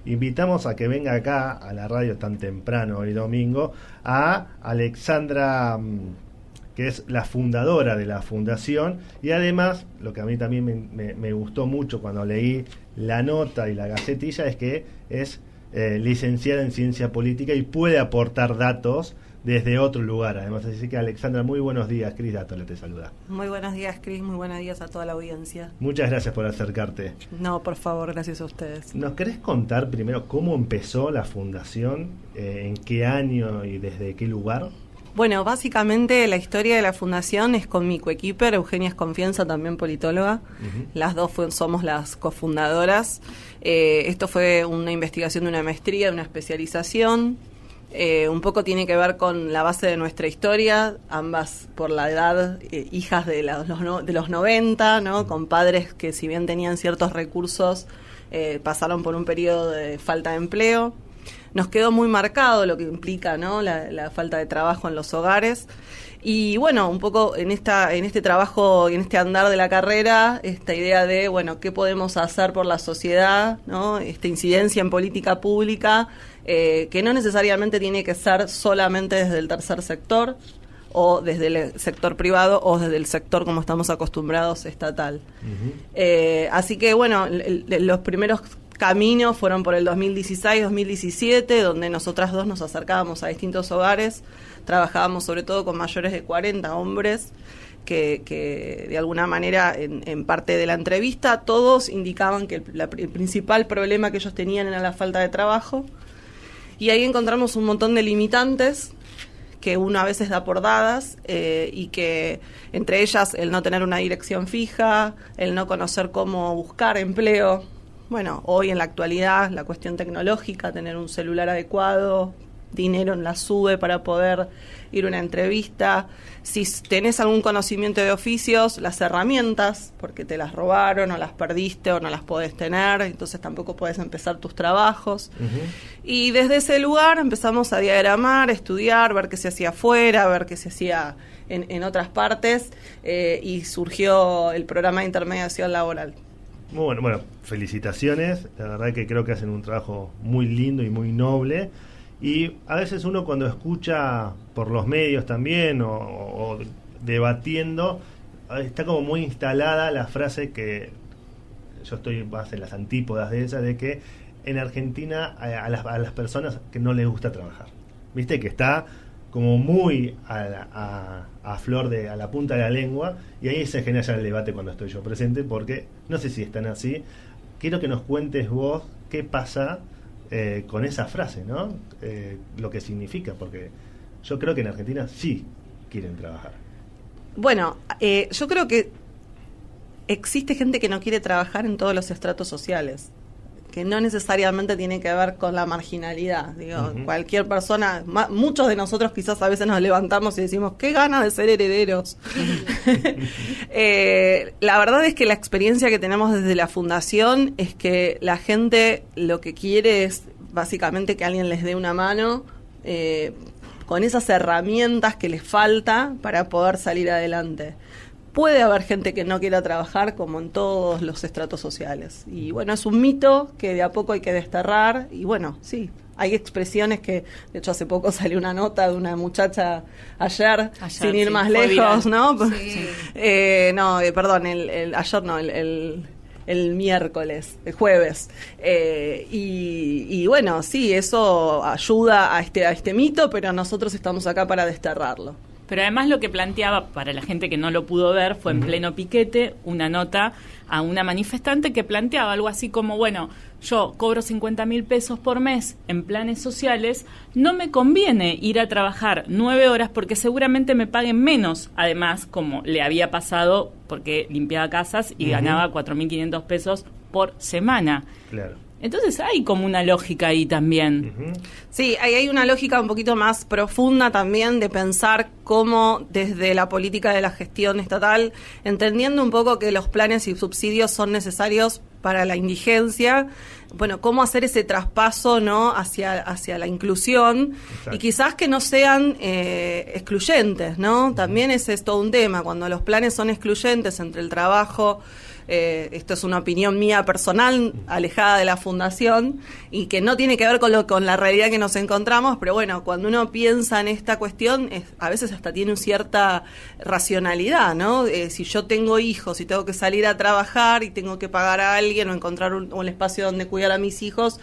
invitamos a que venga acá a la radio tan temprano hoy domingo a Alexandra, que es la fundadora de la fundación, y además, lo que a mí también me gustó mucho cuando leí la nota y la gacetilla, es que es licenciada en ciencia política y puede aportar datos desde otro lugar. Además, así que Alexandra, muy buenos días. Cris Dátola te saluda. Muy buenos días, Cris, muy buenos días a toda la audiencia. Muchas gracias por acercarte. No, por favor, gracias a ustedes. ¿Nos querés contar primero cómo empezó la fundación, en qué año y desde qué lugar? Bueno, básicamente la historia de la fundación es con mi coequiper, Eugenia Esconfianza, también politóloga. Las dos somos las cofundadoras. Esto fue una investigación de una maestría, de una especialización. Un poco tiene que ver con la base de nuestra historia, ambas por la edad, hijas de los 90, ¿no? Con padres que, si bien tenían ciertos recursos, pasaron por un periodo de falta de empleo. Nos quedó muy marcado lo que implica, ¿no? la falta de trabajo en los hogares. Y bueno, un poco en este trabajo y en este andar de la carrera, esta idea de, bueno, ¿qué podemos hacer por la sociedad, ¿no? Esta incidencia en política pública, que no necesariamente tiene que ser solamente desde el tercer sector, o desde el sector privado, o desde el sector, como estamos acostumbrados, estatal. Así que, bueno, los primeros caminos fueron por el 2016-2017, donde nosotras dos nos acercábamos a distintos hogares. Trabajábamos sobre todo con mayores de 40 hombres que de alguna manera en parte de la entrevista todos indicaban que el principal problema que ellos tenían era la falta de trabajo, y ahí encontramos un montón de limitantes que uno a veces da por dadas, y que entre ellas el no tener una dirección fija, el no conocer cómo buscar empleo. Bueno, hoy en la actualidad la cuestión tecnológica, tener un celular adecuado, dinero en la SUBE para poder ir a una entrevista. Si tenés algún conocimiento de oficios, las herramientas, porque te las robaron o las perdiste o no las podés tener, entonces tampoco podés empezar tus trabajos. Y desde ese lugar empezamos a diagramar, estudiar, ver qué se hacía afuera, ver qué se hacía en otras partes, y surgió el programa de intermediación laboral. Muy bueno, felicitaciones. La verdad que creo que hacen un trabajo muy lindo y muy noble. Y a veces uno, cuando escucha por los medios también o debatiendo, está como muy instalada la frase, que yo estoy más en las antípodas de esa, de que en Argentina a las personas que no les gusta trabajar, viste, que está como muy a flor de, a la punta de la lengua, y ahí se genera ya el debate cuando estoy yo presente, porque no sé si están así. Quiero que nos cuentes vos qué pasa con esa frase, ¿no? Lo que significa, porque yo creo que en Argentina sí quieren trabajar. Bueno, yo creo que existe gente que no quiere trabajar en todos los estratos sociales, que no necesariamente tiene que ver con la marginalidad. Digo, cualquier persona, muchos de nosotros quizás a veces nos levantamos y decimos, qué ganas de ser herederos. La verdad es que la experiencia que tenemos desde la fundación es que la gente lo que quiere es básicamente que alguien les dé una mano con esas herramientas que les falta para poder salir adelante. Puede haber gente que no quiera trabajar, como en todos los estratos sociales. Y bueno, es un mito que de a poco hay que desterrar. Y bueno, sí, hay expresiones que, de hecho, hace poco salió una nota de una muchacha ayer sin ir más lejos, ¿no? Sí. El miércoles, el jueves. Y bueno, sí, eso ayuda a este mito, pero nosotros estamos acá para desterrarlo. Pero además lo que planteaba, para la gente que no lo pudo ver, fue en pleno piquete, una nota a una manifestante que planteaba algo así como, bueno, yo cobro 50.000 pesos por mes en planes sociales, no me conviene ir a trabajar 9 horas porque seguramente me paguen menos, además, como le había pasado porque limpiaba casas y ganaba 4.500 pesos por semana. Claro. Entonces hay como una lógica ahí también. Sí, hay una lógica un poquito más profunda también de pensar cómo desde la política de la gestión estatal, entendiendo un poco que los planes y subsidios son necesarios para la indigencia, bueno, cómo hacer ese traspaso, ¿no?, hacia la inclusión. Exacto. Y quizás que no sean excluyentes, ¿no? También ese es todo un tema, cuando los planes son excluyentes entre el trabajo esto es una opinión mía personal, alejada de la fundación, y que no tiene que ver con la realidad que nos encontramos, pero bueno, cuando uno piensa en esta cuestión, a veces hasta tiene cierta racionalidad, ¿no? Si yo tengo hijos y tengo que salir a trabajar y tengo que pagar a alguien o encontrar un espacio donde cuidar a mis hijos,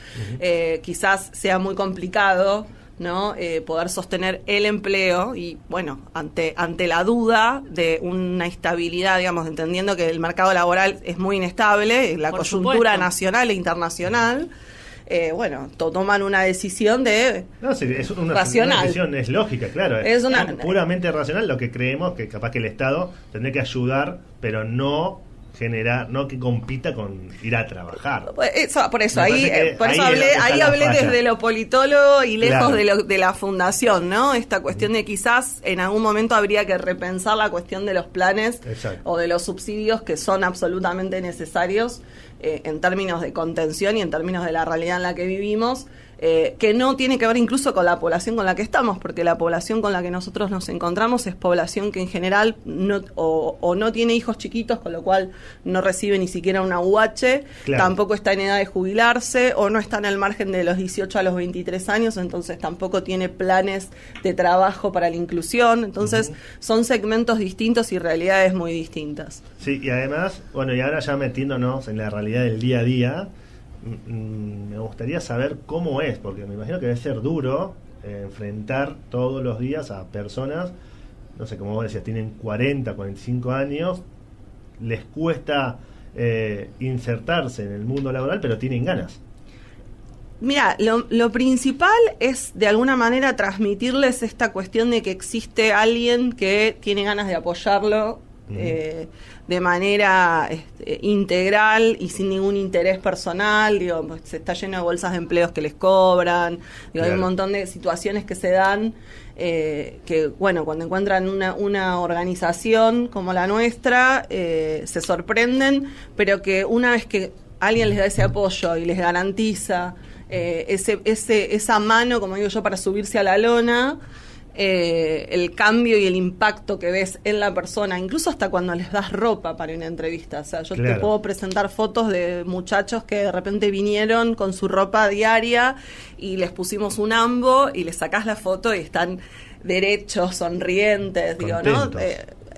quizás sea muy complicado, ¿no? Poder sostener el empleo y, bueno, ante la duda de una estabilidad, digamos, entendiendo que el mercado laboral es muy inestable, la coyuntura nacional e internacional, bueno, toman una decisión de es una racional. Una decisión es lógica, claro. Es puramente racional lo que creemos, que capaz que el Estado tendría que ayudar, pero no que compita con ir a trabajar. Por eso hablé desde lo politólogo y lejos de la fundación, ¿no? Esta cuestión de quizás en algún momento habría que repensar la cuestión de los planes o de los subsidios que son absolutamente necesarios en términos de contención y en términos de la realidad en la que vivimos, que no tiene que ver incluso con la población con la que estamos, porque la población con la que nosotros nos encontramos es población que en general no tiene hijos chiquitos, con lo cual no recibe ni siquiera una UH, tampoco está en edad de jubilarse, o no está en el margen de los 18 a los 23 años, entonces tampoco tiene planes de trabajo para la inclusión, entonces son segmentos distintos y realidades muy distintas. Sí, y además, bueno, y ahora ya metiéndonos en la realidad del día a día, me gustaría saber cómo es, porque me imagino que debe ser duro enfrentar todos los días a personas, no sé, como vos decías, tienen 40, 45 años, les cuesta insertarse en el mundo laboral, pero tienen ganas. Mira, lo principal es de alguna manera transmitirles esta cuestión de que existe alguien que tiene ganas de apoyarlo de manera integral y sin ningún interés personal. Digo, pues, se está lleno de bolsas de empleos que les cobran, hay un montón de situaciones que se dan que, bueno, cuando encuentran una organización como la nuestra, se sorprenden, pero que una vez que alguien les da ese apoyo y les garantiza esa mano, como digo yo, para subirse a la lona, el cambio y el impacto que ves en la persona, incluso hasta cuando les das ropa para una entrevista. O sea, yo te puedo presentar fotos de muchachos que de repente vinieron con su ropa diaria y les pusimos un ambo y les sacás la foto y están derechos, sonrientes, digo, ¿no?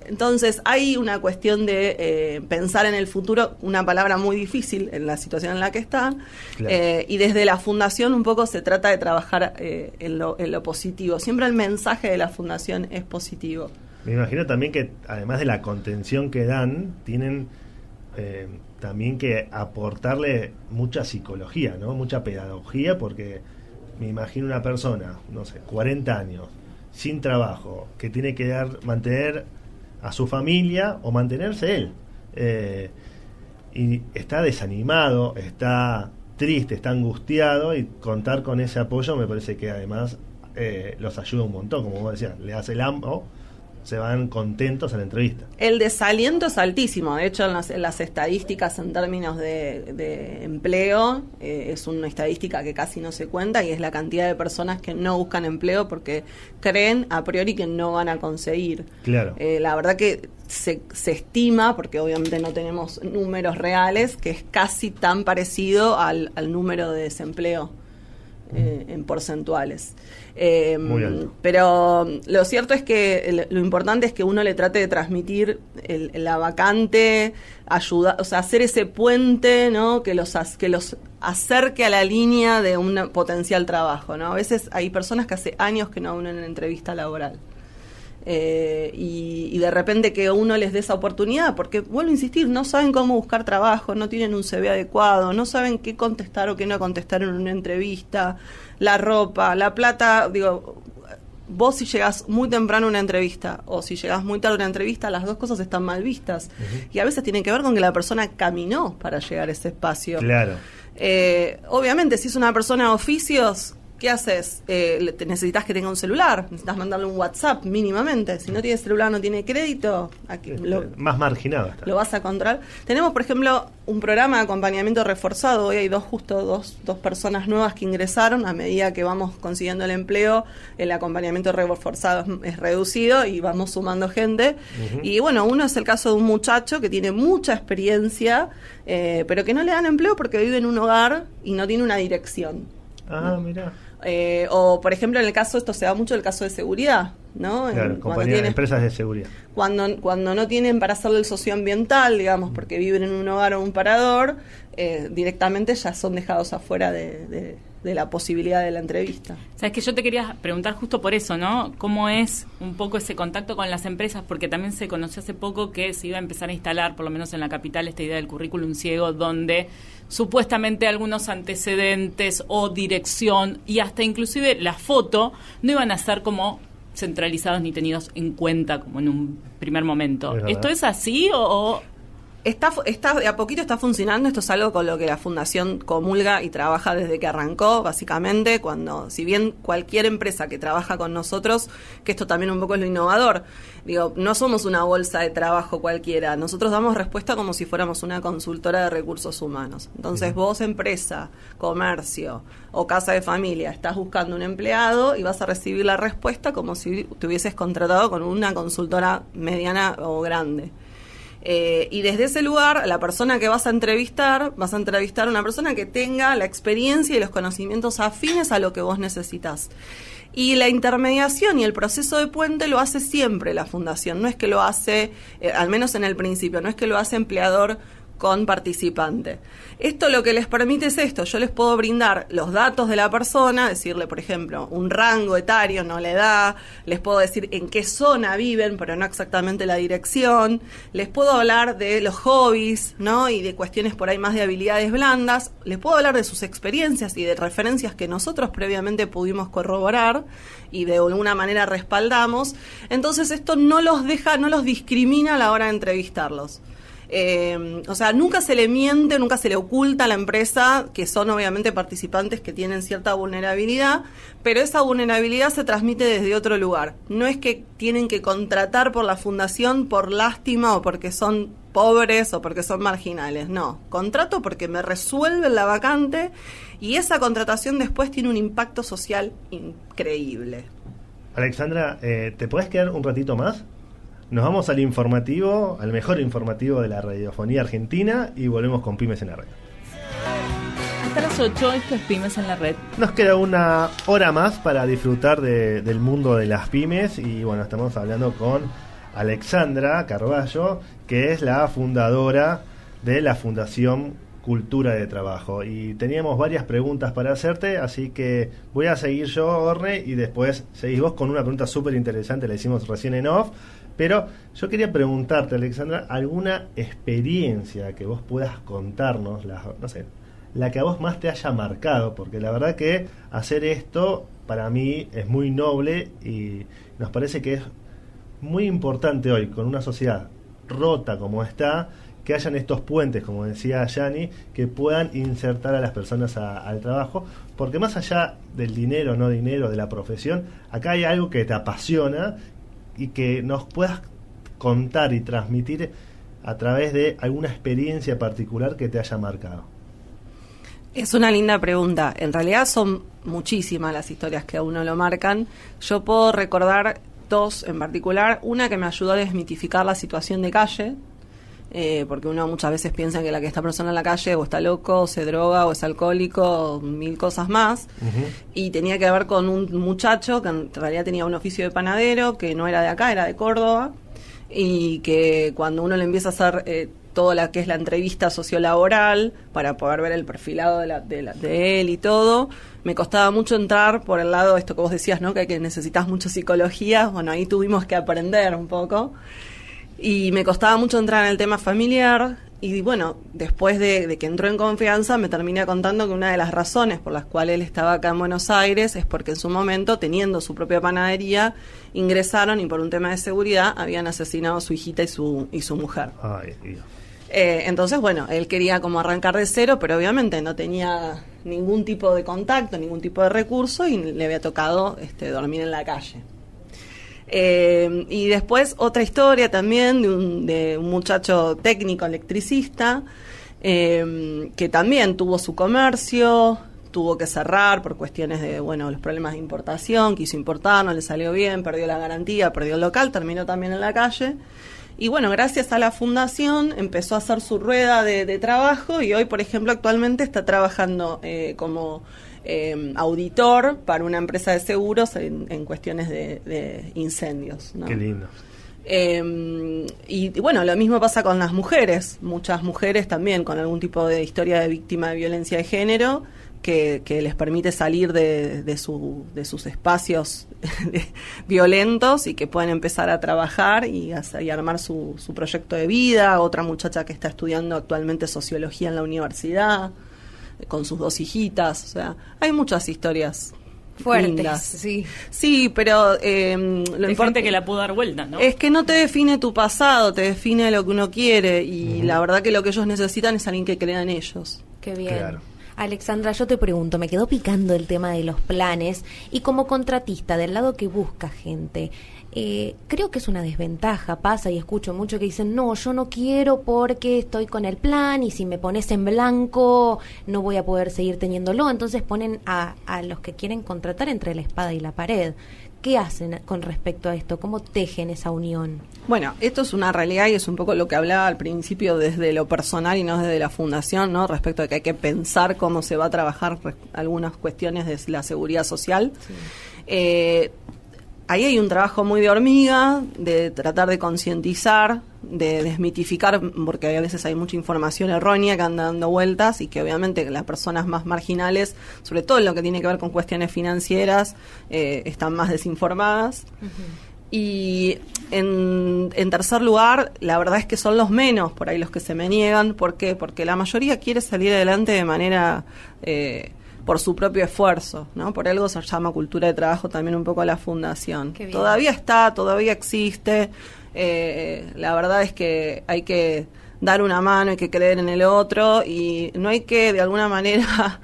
Entonces hay una cuestión de pensar en el futuro, una palabra muy difícil en la situación en la que están, y desde la fundación un poco se trata de trabajar en lo positivo. Siempre el mensaje de la fundación es positivo. Me imagino también que además de la contención que dan, tienen también que aportarle mucha psicología, ¿no? Mucha pedagogía, porque me imagino una persona, no sé, 40 años, sin trabajo, que tiene que mantener a su familia o mantenerse él, y está desanimado, está triste, está angustiado, y contar con ese apoyo me parece que además los ayuda un montón. Como vos decías, le hace el AMO, se van contentos a la entrevista. El desaliento es altísimo. De hecho, en las estadísticas en términos de empleo, es una estadística que casi no se cuenta, y es la cantidad de personas que no buscan empleo porque creen a priori que no van a conseguir. Claro. La verdad que se estima, porque obviamente no tenemos números reales, que es casi tan parecido al número de desempleo en porcentuales. Pero lo cierto es que lo importante es que uno le trate de transmitir la vacante, ayudar, o sea, hacer ese puente, ¿no? Que los acerque a la línea de un potencial trabajo, ¿no? A veces hay personas que hace años que no van a una entrevista laboral. Y de repente que uno les dé esa oportunidad, porque vuelvo a insistir, no saben cómo buscar trabajo, no tienen un CV adecuado, no saben qué contestar o qué no contestar en una entrevista, la ropa, la plata. Digo, vos si llegás muy temprano a una entrevista o si llegás muy tarde a una entrevista, las dos cosas están mal vistas, y a veces tiene que ver con que la persona caminó para llegar a ese espacio. Claro. Obviamente, si es una persona de oficios, ¿qué haces? Necesitas que tenga un celular, necesitas mandarle un WhatsApp mínimamente. Si no tiene celular, no tiene crédito, aquí más marginado está. Lo vas a controlar. Tenemos, por ejemplo, un programa de acompañamiento reforzado. Hoy hay dos personas nuevas que ingresaron. A medida que vamos consiguiendo el empleo, el acompañamiento reforzado es reducido y vamos sumando gente. Uh-huh. Y bueno, uno es el caso de un muchacho que tiene mucha experiencia, pero que no le dan empleo porque vive en un hogar y no tiene una dirección. Ah, mirá. O, por ejemplo, en el caso, esto se da mucho el caso de seguridad, ¿no? Claro, empresas de seguridad. Cuando no tienen para hacerle el socioambiental, digamos, porque viven en un hogar o un parador, directamente ya son dejados afuera de la posibilidad de la entrevista. Sabes que yo te quería preguntar justo por eso, ¿no? ¿Cómo es un poco ese contacto con las empresas? Porque también se conoció hace poco que se iba a empezar a instalar, por lo menos en la capital, esta idea del currículum ciego, donde supuestamente algunos antecedentes o dirección y hasta inclusive la foto no iban a ser como centralizados ni tenidos en cuenta como en un primer momento. ¿Esto es así o...? Está de a poquito está funcionando. Esto es algo con lo que la Fundación comulga y trabaja desde que arrancó, básicamente, si bien cualquier empresa que trabaja con nosotros, que esto también un poco es lo innovador, digo, no somos una bolsa de trabajo cualquiera, nosotros damos respuesta como si fuéramos una consultora de recursos humanos. Entonces vos, empresa, comercio o casa de familia, estás buscando un empleado y vas a recibir la respuesta como si te hubieses contratado con una consultora mediana o grande. Y desde ese lugar, la persona que vas a entrevistar a una persona que tenga la experiencia y los conocimientos afines a lo que vos necesitas. Y la intermediación y el proceso de puente lo hace siempre la Fundación. No es que lo hace, al menos en el principio, no es que lo hace empleador con participante. Esto lo que les permite es esto: yo les puedo brindar los datos de la persona, decirle, por ejemplo, un rango etario, no la edad, les puedo decir en qué zona viven, pero no exactamente la dirección, les puedo hablar de los hobbies, ¿no? Y de cuestiones por ahí más de habilidades blandas, les puedo hablar de sus experiencias y de referencias que nosotros previamente pudimos corroborar y de alguna manera respaldamos. Entonces esto no los discrimina a la hora de entrevistarlos. O sea, nunca se le miente, nunca se le oculta a la empresa que son obviamente participantes que tienen cierta vulnerabilidad, pero esa vulnerabilidad se transmite desde otro lugar. No es que tienen que contratar por la fundación por lástima o porque son pobres o porque son marginales. No, contrato porque me resuelven la vacante y esa contratación después tiene un impacto social increíble. Alexandra, ¿te podés quedar un ratito más? Nos vamos al informativo, al mejor informativo de la radiofonía argentina y volvemos con Pymes en la Red. Hasta las 8, esto es Pymes en la Red. Nos queda una hora más para disfrutar del mundo de las pymes y bueno, estamos hablando con Alexandra Carballo, que es la fundadora de la Fundación Cultura de Trabajo. Y teníamos varias preguntas para hacerte, así que voy a seguir yo, Orne, y después seguís vos con una pregunta súper interesante, la hicimos recién en off. Pero yo quería preguntarte, Alexandra, alguna experiencia que vos puedas contarnos, la que a vos más te haya marcado, porque la verdad que hacer esto para mí es muy noble y nos parece que es muy importante hoy, con una sociedad rota como está, que hayan estos puentes, como decía Yani, que puedan insertar a las personas al trabajo, porque más allá del dinero, no dinero, de la profesión, acá hay algo que te apasiona y que nos puedas contar y transmitir a través de alguna experiencia particular que te haya marcado. Es una linda pregunta. En realidad son muchísimas las historias que a uno lo marcan. Yo puedo recordar dos en particular. Una que me ayudó a desmitificar la situación de calle, porque uno muchas veces piensa que esta persona en la calle o está loco, o se droga, o es alcohólico, o mil cosas más. Uh-huh. Y tenía que ver con un muchacho que en realidad tenía un oficio de panadero, que no era de acá, era de Córdoba, y que cuando uno le empieza a hacer toda la que es la entrevista sociolaboral para poder ver el perfilado de él y todo, me costaba mucho entrar por el lado, esto que vos decías, ¿no? Que necesitas mucha psicología. Bueno, ahí tuvimos que aprender un poco. Y me costaba mucho entrar en el tema familiar y bueno, después de que entró en confianza me terminé contando que una de las razones por las cuales él estaba acá en Buenos Aires es porque en su momento, teniendo su propia panadería, ingresaron y por un tema de seguridad habían asesinado a su hijita y su mujer. Ay, Dios. Entonces, bueno, él quería como arrancar de cero, pero obviamente no tenía ningún tipo de contacto, ningún tipo de recurso y le había tocado dormir en la calle. Y después otra historia también de un muchacho técnico electricista que también tuvo su comercio, tuvo que cerrar por cuestiones de, los problemas de importación, quiso importar, no le salió bien, perdió la garantía, perdió el local, terminó también en la calle. Y bueno, gracias a la fundación empezó a hacer su rueda de trabajo y hoy, por ejemplo, actualmente está trabajando como auditor para una empresa de seguros en cuestiones de incendios, ¿no? Qué lindo. Y bueno, lo mismo pasa con las mujeres. Muchas mujeres también con algún tipo de historia de víctima de violencia de género que les permite salir de sus espacios violentos y que pueden empezar a trabajar y armar su proyecto de vida. Otra muchacha que está estudiando actualmente sociología en la universidad con sus 2 hijitas. O sea, hay muchas historias fuertes, lindas. Sí, pero lo importante que la pudo dar vuelta, ¿no? Es que no te define tu pasado, te define lo que uno quiere y la verdad que lo que ellos necesitan es alguien que crea en ellos. Qué bien. Claro. Alexandra, yo te pregunto, me quedó picando el tema de los planes y como contratista del lado que busca gente, creo que es una desventaja, pasa y escucho mucho que dicen, no, yo no quiero porque estoy con el plan y si me pones en blanco no voy a poder seguir teniéndolo, entonces ponen a los que quieren contratar entre la espada y la pared. ¿Qué hacen con respecto a esto? ¿Cómo tejen esa unión? Bueno, esto es una realidad y es un poco lo que hablaba al principio desde lo personal y no desde la fundación, ¿no? Respecto a que hay que pensar cómo se va a trabajar algunas cuestiones de la seguridad social. Sí. Ahí hay un trabajo muy de hormiga, de tratar de concientizar, de desmitificar, porque a veces hay mucha información errónea que anda dando vueltas y que obviamente las personas más marginales, sobre todo en lo que tiene que ver con cuestiones financieras, están más desinformadas. Uh-huh. Y en tercer lugar, la verdad es que son los menos por ahí los que se me niegan. ¿Por qué? Porque la mayoría quiere salir adelante de manera... por su propio esfuerzo, ¿no? Por algo se llama cultura de trabajo también un poco a la fundación. Todavía está, todavía existe. La verdad es que hay que dar una mano, hay que creer en el otro y no hay que de alguna manera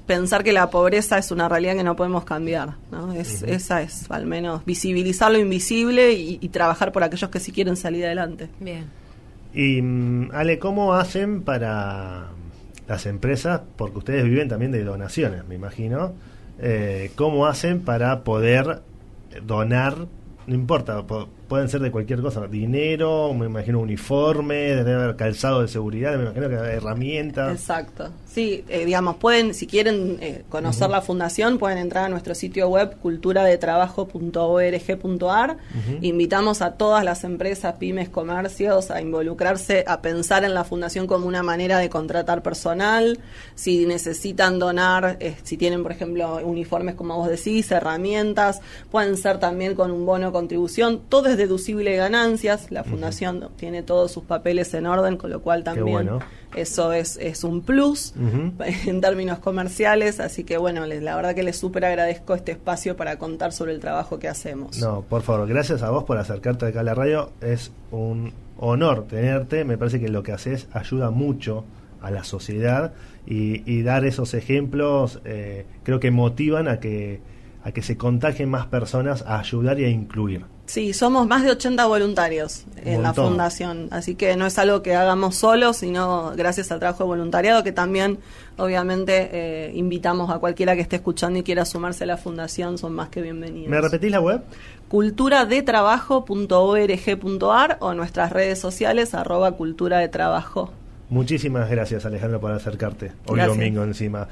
pensar que la pobreza es una realidad que no podemos cambiar, ¿no? Esa es, al menos, visibilizar lo invisible y trabajar por aquellos que sí quieren salir adelante. Bien. Y, Ale, ¿cómo hacen para las empresas, porque ustedes viven también de donaciones, me imagino, cómo hacen para poder donar? No importa, pueden ser de cualquier cosa, dinero, me imagino uniforme, debe haber calzado de seguridad, me imagino que hay herramientas. Exacto, sí, digamos, pueden, si quieren conocer la fundación, pueden entrar a nuestro sitio web culturadetrabajo.org.ar. Invitamos a todas las empresas, pymes, comercios a involucrarse, a pensar en la fundación como una manera de contratar personal. Si necesitan donar, si tienen, por ejemplo, uniformes, como vos decís, herramientas, pueden ser también con un bono contribución. Todo es deducible de ganancias. La fundación tiene todos sus papeles en orden, con lo cual también eso es un plus en términos comerciales. Así que bueno, la verdad que les súper agradezco este espacio para contar sobre el trabajo que hacemos. No, por favor, gracias a vos por acercarte acá a la radio. Es un honor tenerte. Me parece que lo que haces ayuda mucho a la sociedad y dar esos ejemplos creo que motivan a que se contagien más personas a ayudar y a incluir. Sí, somos más de 80 voluntarios en la fundación, así que no es algo que hagamos solos, sino gracias al trabajo de voluntariado, que también obviamente invitamos a cualquiera que esté escuchando y quiera sumarse a la fundación, son más que bienvenidos. ¿Me repetís la web? culturadetrabajo.org.ar o nuestras redes sociales @culturadetrabajo. Muchísimas gracias, Alejandro, por acercarte hoy Gracias. Domingo encima.